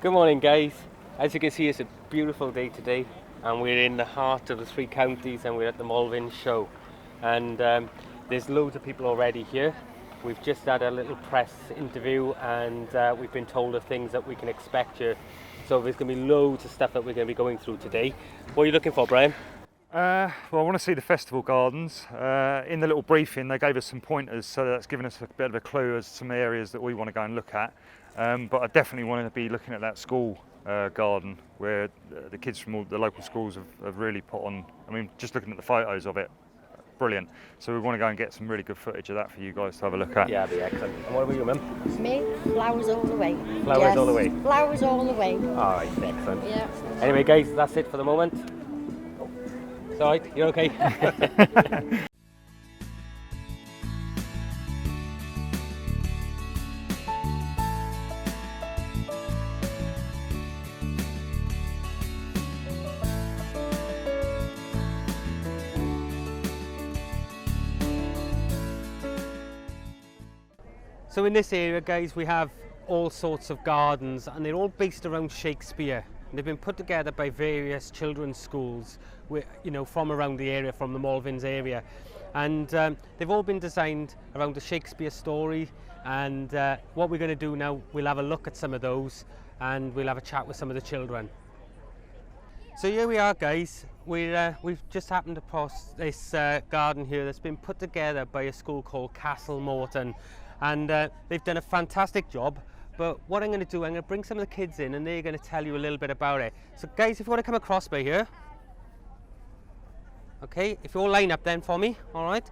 Good morning, guys. As you can see, it's a beautiful day today, and we're in the heart of the three counties, and we're at the Malvern show. And there's loads of people already here. We've just had a little press interview, and we've been told of things that we can expect here. So there's going to be loads of stuff that we're going to be going through today. What are you looking for, Brian? Well, I want to see the festival gardens. In the little briefing, they gave us some pointers, so that's given us a bit of a clue as to some areas that we want to go and look at. But I definitely want to be looking at that school garden where the kids from all the local schools have really put on. I mean, just looking at the photos of it, brilliant. So we want to go and get some really good footage of that for you guys to have a look at. Yeah, that'd be excellent. And what about you, Mum? Me, flowers all the way. Flowers Yes, all the way? Flowers all the way. All right, excellent. Yeah. Anyway, guys, that's it for the moment. It's all right, you're okay? So in this area, guys, we have all sorts of gardens, and they're all based around Shakespeare. They've been put together by various children's schools, from around the area, from the Malverns area, and they've all been designed around the Shakespeare story. And what we're going to do now, we'll have a look at some of those, and we'll have a chat with some of the children. So here we are, guys. We've just happened across this garden here that's been put together by a school called Castle Morton, and they've done a fantastic job. But what I'm going to do, I'm going to bring some of the kids in, and they're going to tell you a little bit about it. So guys, if you want to come across by here, okay, if you all line up then for me, all right.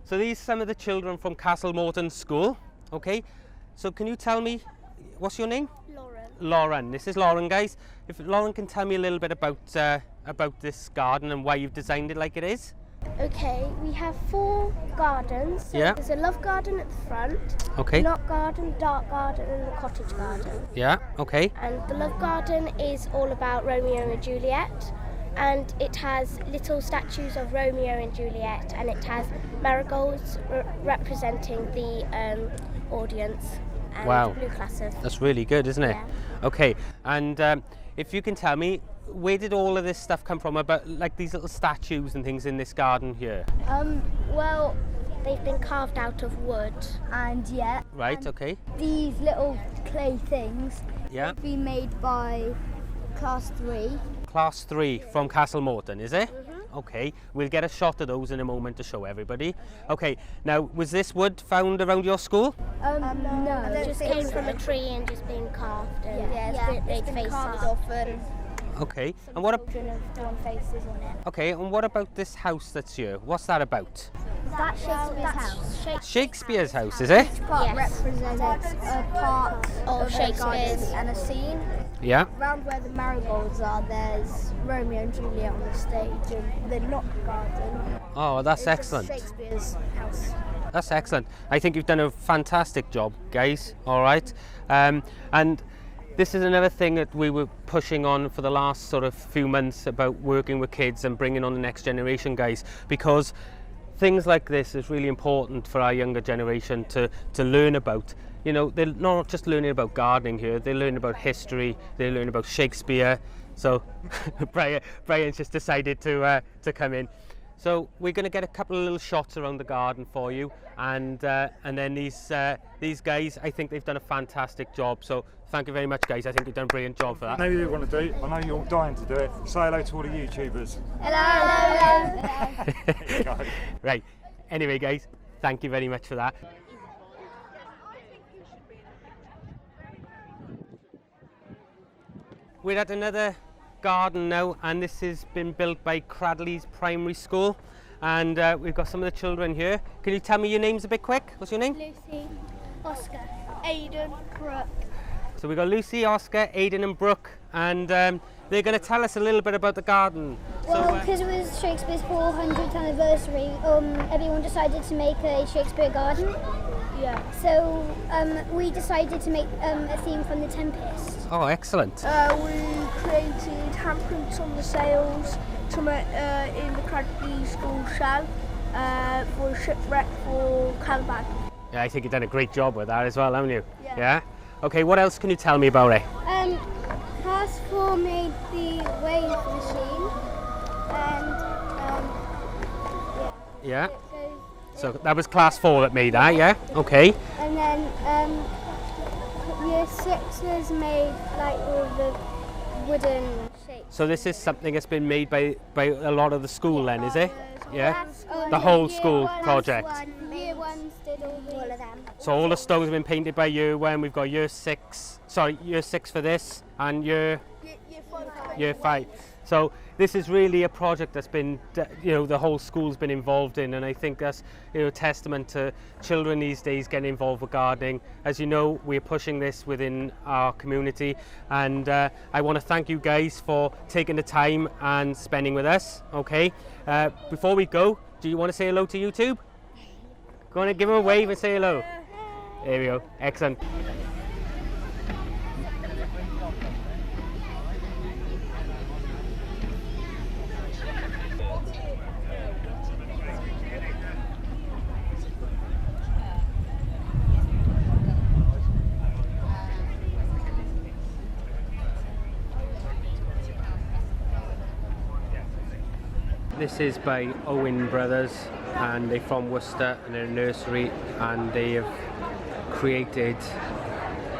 So these are some of the children from Castle Morton School, okay. So can you tell me, what's your name? Lauren. Lauren. This is Lauren, guys. If Lauren can tell me a little bit about this garden and why you've designed it like it is. Okay, we have 4 gardens. So Yeah. There's a love garden at the front, Okay. knot garden, dark garden, and a cottage garden. Yeah, okay. And the love garden is all about Romeo and Juliet, and it has little statues of Romeo and Juliet, and it has marigolds representing the audience and Wow. blue classes. That's really good, isn't it? Yeah. Okay, and if you can tell me, where did all of this stuff come from, about like these little statues and things in this garden here? Well, they've been carved out of wood. And yeah, Right, and okay. these little clay things Yeah. have been made by class 3. Class 3 from Castle Morton, is it? Okay, we'll get a shot of those in a moment to show everybody. Okay, now, was this wood found around your school? No, It just came from a tree and just been carved, and Yeah, made faces off, and Okay, and what? children have drawn faces on it. Okay, and what about this house that's here? What's that about? That's Shakespeare's house. Shakespeare's house, is it? Each part Yes. represents a part Of of Shakespeare's. Shakespeare's and a scene. Yeah. Around where the marigolds are, there's Romeo and Juliet on the stage, and the knot garden Oh, that's is excellent. Shakespeare's house. That's excellent. I think you've done a fantastic job, guys. All right. And this is another thing that we were pushing on for the last sort of few months about working with kids and bringing on the next generation, guys, because things like this is really important for our younger generation to learn about. You know, they're not just learning about gardening here, they learn about history, they learn about Shakespeare. So Brian's just decided to come in. So we're going to get a couple of little shots around the garden for you, and then these guys, I think they've done a fantastic job. So thank you very much, guys. I think you've done a brilliant job for that. Maybe you want to do it. I know you're dying to do it. Say hello to all the YouTubers. Hello. Right. Anyway, guys, thank you very much for that. We're at another garden now, and this has been built by Cradley's Primary School, and we've got some of the children here. Can you tell me your names a bit quick? What's your name? Lucy, Oscar, Aidan, Brooke. So we've got Lucy, Oscar, Aidan and Brooke, and they're going to tell us a little bit about the garden. Well, because it was Shakespeare's 400th anniversary, everyone decided to make a Shakespeare garden. Yeah. So we decided to make a theme from The Tempest. Oh, excellent. We created handprints on the sails to make, in the Cradley School shell for shipwreck for Caliban. Yeah, I think you've done a great job with that as well, haven't you? Yeah. Okay, what else can you tell me about it? Class 4 made the wave machine, and Yeah. it goes. So that was class 4 that made that, yeah? Okay. And then year 6 made like all the wooden shapes. So this is something that's been made by a lot of the school then, is it? Yeah? Oh, The whole year school one- project. Year 1 did all of them. So all the stones have been painted by year 1. We've got year 6 for this, and year 5. So this is really a project that's been, the whole school's been involved in, and I think that's, a testament to children these days getting involved with gardening. As you know, we're pushing this within our community, and I want to thank you guys for taking the time and spending with us. Okay. Before we go, do you want to say hello to YouTube? Go on and give them a wave and say hello. There we go. Excellent. This is by Owen Brothers, and they're from Worcester, and they're a nursery, and they have created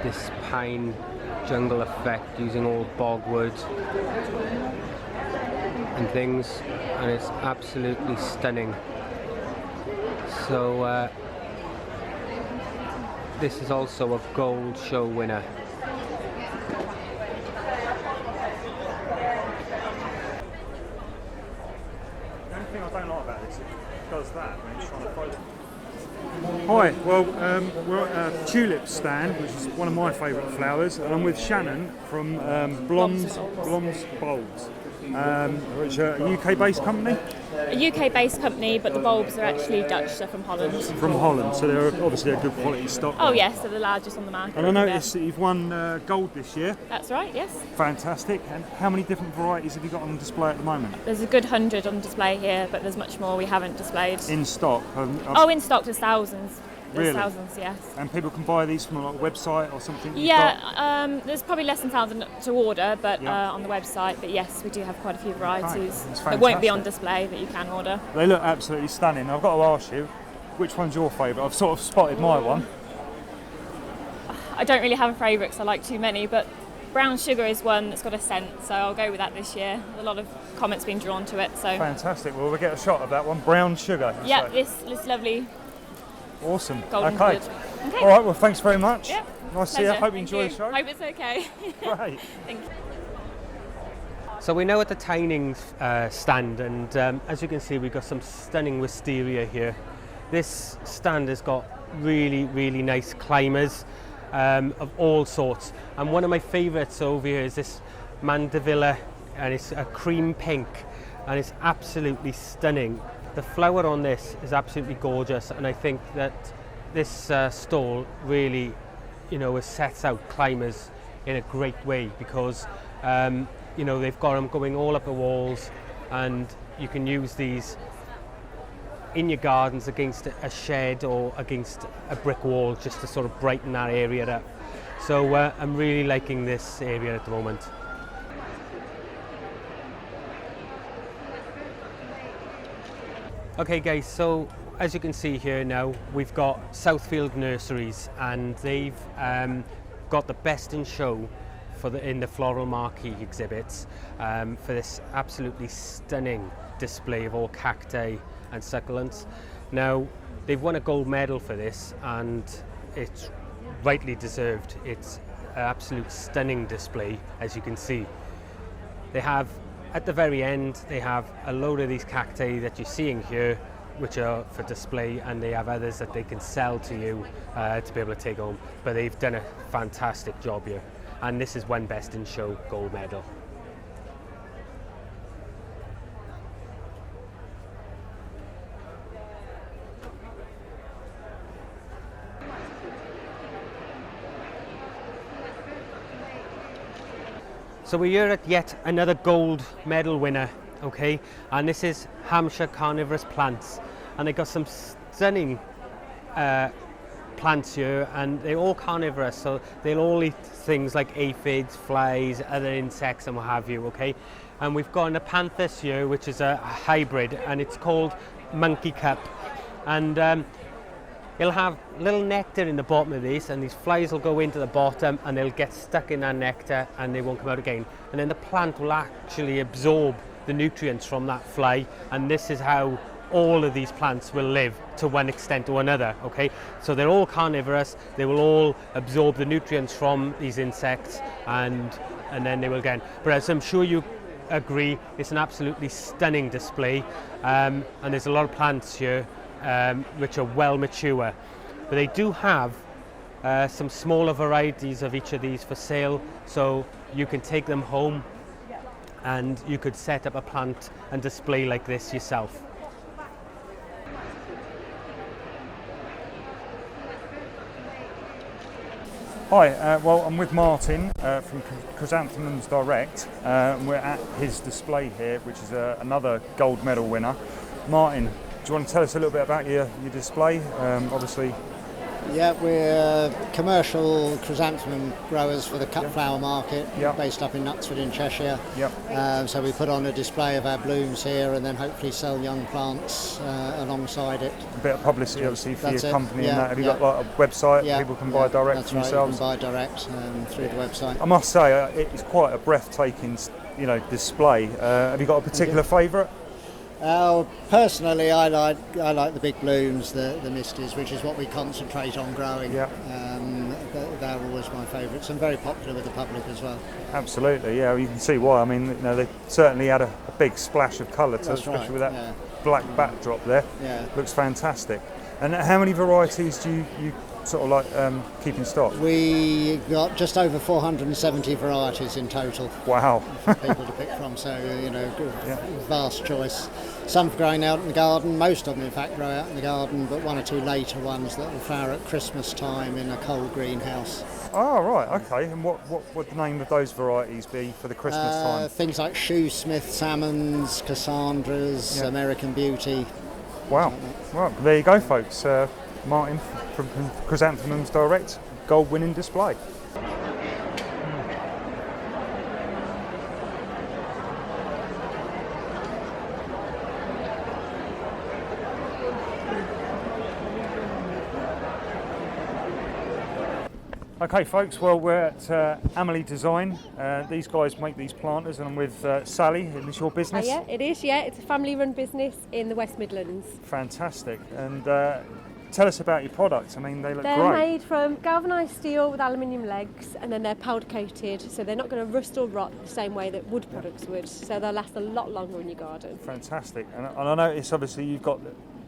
this pine jungle effect using all bogwood and things, and it's absolutely stunning. So this is also a gold show winner. The only thing I don't like about this is it does that when it's trying to focus. Hi, well, we're at a tulip stand, which is one of my favourite flowers, and I'm with Shannon from Blom's Bulbs, which are a UK-based company. A UK-based company, but the bulbs are actually Dutch. They're from Holland. From Holland, so they're obviously a good quality stock. Oh yes, they're the largest on the market. And I noticed that you've won gold this year. That's right. Yes. Fantastic. And how many different varieties have you got on display at the moment? There's a good 100 on display here, but there's much more we haven't displayed. In stock? Oh, in stock there's thousands. There's Really? thousands, yes. And people can buy these from like a website or something? you've Yeah, there's probably less than 1,000 to order, but Yeah. on the website. But yes, we do have quite a few varieties That's that won't be on fantastic. display that you can order. got? They look absolutely stunning. I've got to ask you, which one's your favourite? I've sort of spotted my one. I don't really have a favourite because I like too many, but brown sugar is one that's got a scent, so I'll go with that this year. A lot of comments being drawn to it, so Fantastic. Well, we'll get a shot of that one. Brown sugar. you yeah, say. this lovely Awesome. golden Okay. coloured. Okay. All right. Well, thanks very much. Yeah. Nice to see you. Pleasure. Hope you Thank enjoy the show. Hope it's okay. Great. Thank you. So we're now at the tining stand, and as you can see, we've got some stunning wisteria here. This stand has got really, really nice climbers of all sorts, and one of my favourites over here is this Mandevilla, and it's a cream pink, and it's absolutely stunning. The flower on this is absolutely gorgeous, and I think that this stall really, it sets out climbers in a great way, because they've got them going all up the walls, and you can use these in your gardens against a shed or against a brick wall, just to sort of brighten that area up. So I'm really liking this area at the moment. Okay guys, so as you can see here now, we've got Southfield Nurseries, and they've got the best in show in the floral marquee exhibits for this absolutely stunning display of all cacti and succulents. Now, they've won a gold medal for this, and it's rightly deserved. It's an absolute stunning display, as you can see. They have, at the very end, they have a load of these cacti that you're seeing here, which are for display, and they have others that they can sell to you to be able to take home. But they've done a fantastic job here, and this is one Best in Show gold medal. So we're here at yet another gold medal winner, okay, and this is Hampshire Carnivorous plants, and they got some stunning plants here, and they're all carnivorous, so they'll all eat things like aphids, flies, other insects and what have you, okay? And we've got an apanthus here, which is a hybrid, and it's called monkey cup. And it'll have little nectar in the bottom of this, and these flies will go into the bottom and they'll get stuck in that nectar and they won't come out again. And then the plant will actually absorb the nutrients from that fly, and this is how all of these plants will live to one extent or another, okay? So they're all carnivorous, they will all absorb the nutrients from these insects, and then they will again. But as I'm sure you agree, it's an absolutely stunning display, and there's a lot of plants here which are well mature. But they do have some smaller varieties of each of these for sale, so you can take them home and you could set up a plant and display like this yourself. Hi, well, I'm with Martin from Chrysanthemums Direct, and we're at his display here, which is another gold medal winner. Martin, do you want to tell us a little bit about your display? Obviously. Yeah, we're commercial chrysanthemum growers for the cut flower market, based up in Knutsford in Cheshire. So we put on a display of our blooms here and then hopefully sell young plants alongside it. A bit of publicity obviously for your company and that. Have you got like a website people can buy direct from yourselves? That's right, you can buy direct through the website. I must say, it's quite a breathtaking display. Have you got a particular favourite? Personally, I like the big blooms, the misties, which is what we concentrate on growing. They're always my favourites and very popular with the public as well. Absolutely, yeah. You can see why. I mean, they certainly had a big splash of colour, especially with that black backdrop there. Looks fantastic. And how many varieties do you sort of like keep in stock? We got just over 470 varieties in total. Wow. For people to pick from, so vast choice. Some for growing out in the garden, most of them in fact grow out in the garden, but one or two later ones that will flower at Christmas time in a cold greenhouse. Oh right, okay. And what would the name of those varieties be for the Christmas time? Things like Shoesmith, Salmons, Cassandras, American Beauty. Wow. Well, there you go, folks. Martin from Chrysanthemums Direct, gold winning display. Okay folks, well we're at Amelie Design. These guys make these planters and I'm with Sally. Is this your business? Yeah, it is, it's a family run business in the West Midlands. Fantastic. And tell us about your products. I mean, they look great. They're made from galvanised steel with aluminium legs, and then they're powder coated, so they're not going to rust or rot the same way that wood products would, so they'll last a lot longer in your garden. Fantastic. And I notice obviously you've got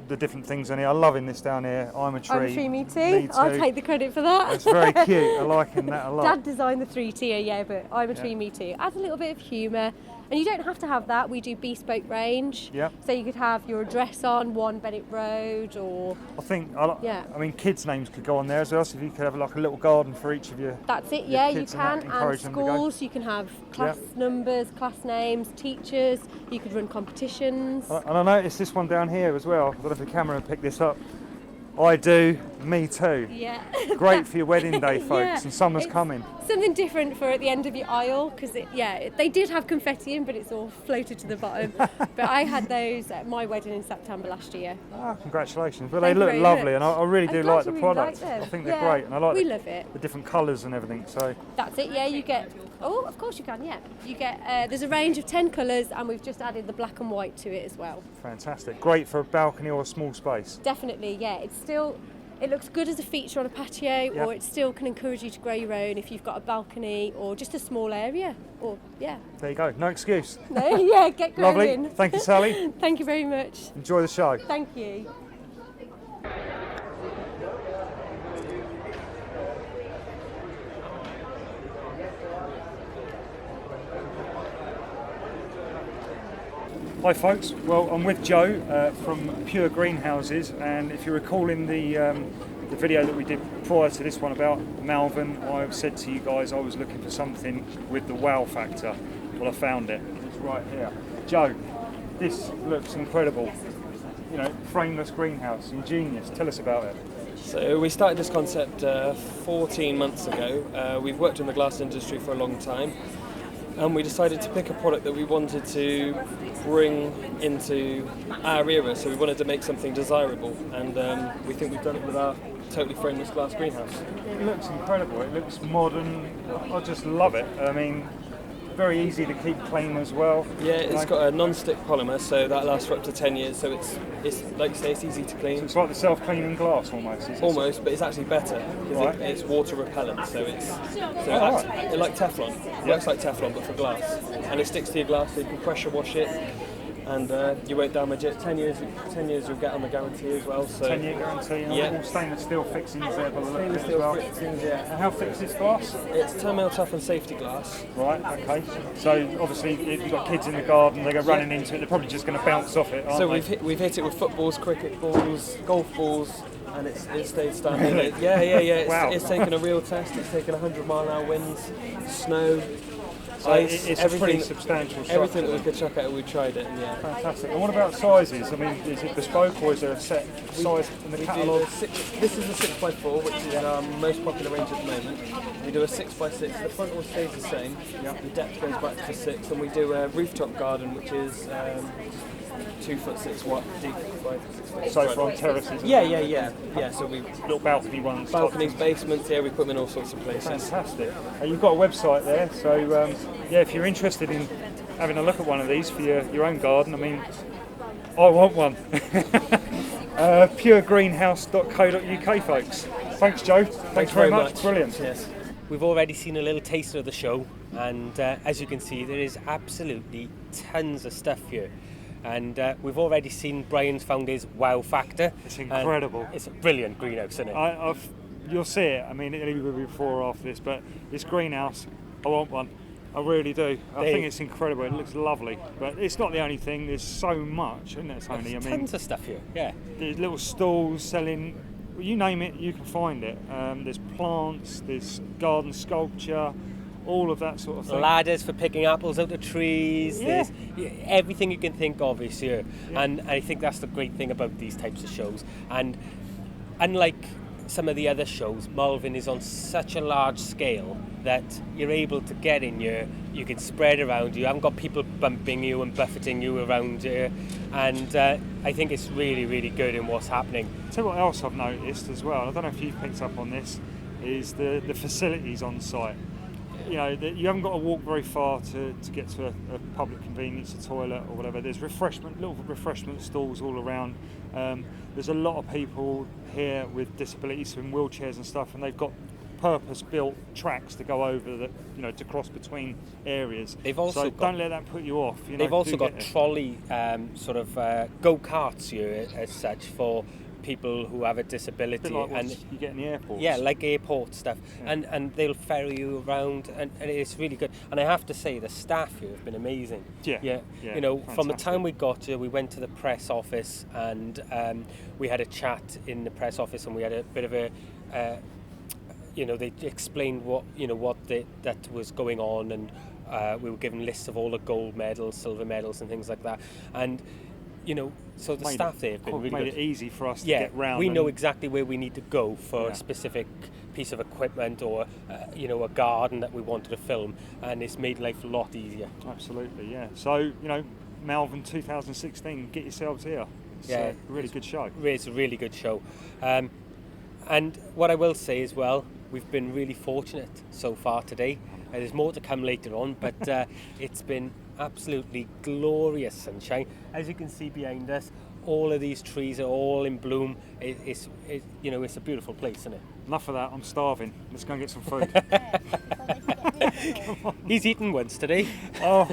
the different things in here. I'm loving this down here. I'm a tree. I'm a tree, me too. I'll take the credit for that. It's very cute. I'm liking that a lot. Dad designed the 3-tier, but I'm a tree, me too. Adds a little bit of humour. And you don't have to have that. We do bespoke range. So you could have your address on 1 Bennett Road, or I mean, kids' names could go on there as well. So if you could have like a little garden for each of you. That's it. Yeah, you can. And schools, you can have class numbers, class names, teachers. You could run competitions. And I noticed this one down here as well. I don't know if the camera will pick this up. I do, me too. Yeah. Great for your wedding day, folks, and summer's coming. Something different for at the end of your aisle, because they did have confetti in, but it's all floated to the bottom. But I had those at my wedding in September last year. Oh, congratulations. But they look lovely, and I really do like the products. Like I think they're great, and I like love it. The different colours and everything. So that's it, you get, of course you can, You get, there's a range of 10 colours, and we've just added the black and white to it as well. Fantastic. Great for a balcony or a small space. Definitely, it looks good as a feature on a patio, or it still can encourage you to grow your own if you've got a balcony or just a small area. There you go. No excuse. No, get growing. Lovely. Thank you, Sally. Thank you very much. Enjoy the show. Thank you. Hi folks, well I'm with Joe from Pure Greenhouses, and if you recall in the video that we did prior to this one about Malvern, I said to you guys I was looking for something with the wow factor. Well, I found it. It's right here. Joe, this looks incredible. Frameless greenhouse, ingenious. Tell us about it. So we started this concept 14 months ago. We've worked in the glass industry for a long time, and we decided to pick a product that we wanted to bring into our era. So we wanted to make something desirable, and we think we've done it with our totally frameless glass greenhouse. It looks incredible. It looks modern. I just love it. I mean, very easy to keep clean as well. Yeah, it's got a non-stick polymer, so that lasts for up to 10 years. So it's like you say, it's easy to clean. So it's like the self-cleaning glass almost. Almost, but it's actually better because it's water repellent. So it's like Teflon. It works like Teflon, but for glass, and it sticks to your glass. So you can pressure wash it, and you won't damage it. 10 years you'll get on the guarantee as well. So 10-year guarantee. Yeah. All stainless steel fixings there by the look of it Stainless as steel well. fixings, yeah. And how thick is this glass? It's 10mm tough and safety glass. Right, okay. So obviously if you've got kids in the garden, they go running into it, they're probably just going to bounce off it, aren't So they? we've hit it with footballs, cricket balls, golf balls, and it stayed standing. Really? Yeah. Wow. It's taken a real test. It's taken 100-mile-an-hour winds, snow, So ice, it's everything, a pretty substantial structure. everything that we could chuck at it, we tried it. And yeah. Fantastic. And what about sizes? I mean, is it bespoke or is there a set size in the We do catalogue? this is a 6x4, which is our most popular range at the moment. We do a 6x6. The front all stays the same. The depth goes back to 6, and we do a rooftop garden, which is 2'6" wide, deep, 5 to 6 feet. So from terraces? Yeah. So we little balcony ones. balconies, basements, yeah, equipment, all sorts of places. Fantastic. You've got a website there, so yeah, if you're interested in having a look at one of these for your own garden, I mean, I want one. puregreenhouse.co.uk, folks. Thanks, Joe. Thanks very much. Brilliant. Yes. We've already seen a little taster of the show, and as you can see, there is absolutely tons of stuff here. And we've already seen Brian's found his wow factor. It's incredible. It's a brilliant greenhouse, isn't it? You'll see it. I mean, it'll either be before or after this, but this greenhouse, I want one. I really do. I think it's incredible. It looks lovely, but it's not the only thing. There's so much, isn't it, Tony? There's tons of stuff here. Yeah. There's little stalls selling. You name it, you can find it. There's plants. There's garden sculpture. All of that sort of thing. Ladders for picking apples out of trees. Yeah. There's everything you can think of is here. Yeah. And I think that's the great thing about these types of shows. And unlike some of the other shows, Malvern is on such a large scale that you're able to get in here, you can spread around, you haven't got people bumping you and buffeting you around here, and I think it's really, really good in what's happening. Tell you what else I've noticed as well, I don't know if you've picked up on this, is the facilities on site. You know, you haven't got to walk very far to get to a public convenience, a toilet or whatever. There's little refreshment stalls all around. There's a lot of people here with disabilities in wheelchairs and stuff, and they've got purpose-built tracks to go over that, you know, to cross between areas. They've also so don't let that put you off. You know, they've also got trolley go-karts here as such for people who have a disability, a bit like what you get in the airports. Yeah, like airport stuff, and they'll ferry you around, and it's really good. And I have to say, the staff here have been amazing. Yeah. You know, fantastic. from the time we got here, we went to the press office, and we had a chat in the press office, and we had a bit of a. You know, they explained that was going on, and we were given lists of all the gold medals, silver medals, and things like that. And you know, so the staff there have been really good. Made it easy for us to Yeah, get round. we know exactly where we need to go for a specific piece of equipment or a garden that we wanted to film, and it's made life a lot easier. Absolutely, yeah. So you know, Malvern 2016, get yourselves here. It's a really good show. It's a really good show. And what I will say as well, we've been really fortunate so far today. There's more to come later on, but it's been absolutely glorious sunshine. As you can see behind us, all of these trees are all in bloom. It's a beautiful place, isn't it? Enough of that, I'm starving. Let's go and get some food. He's eaten once today. Oh.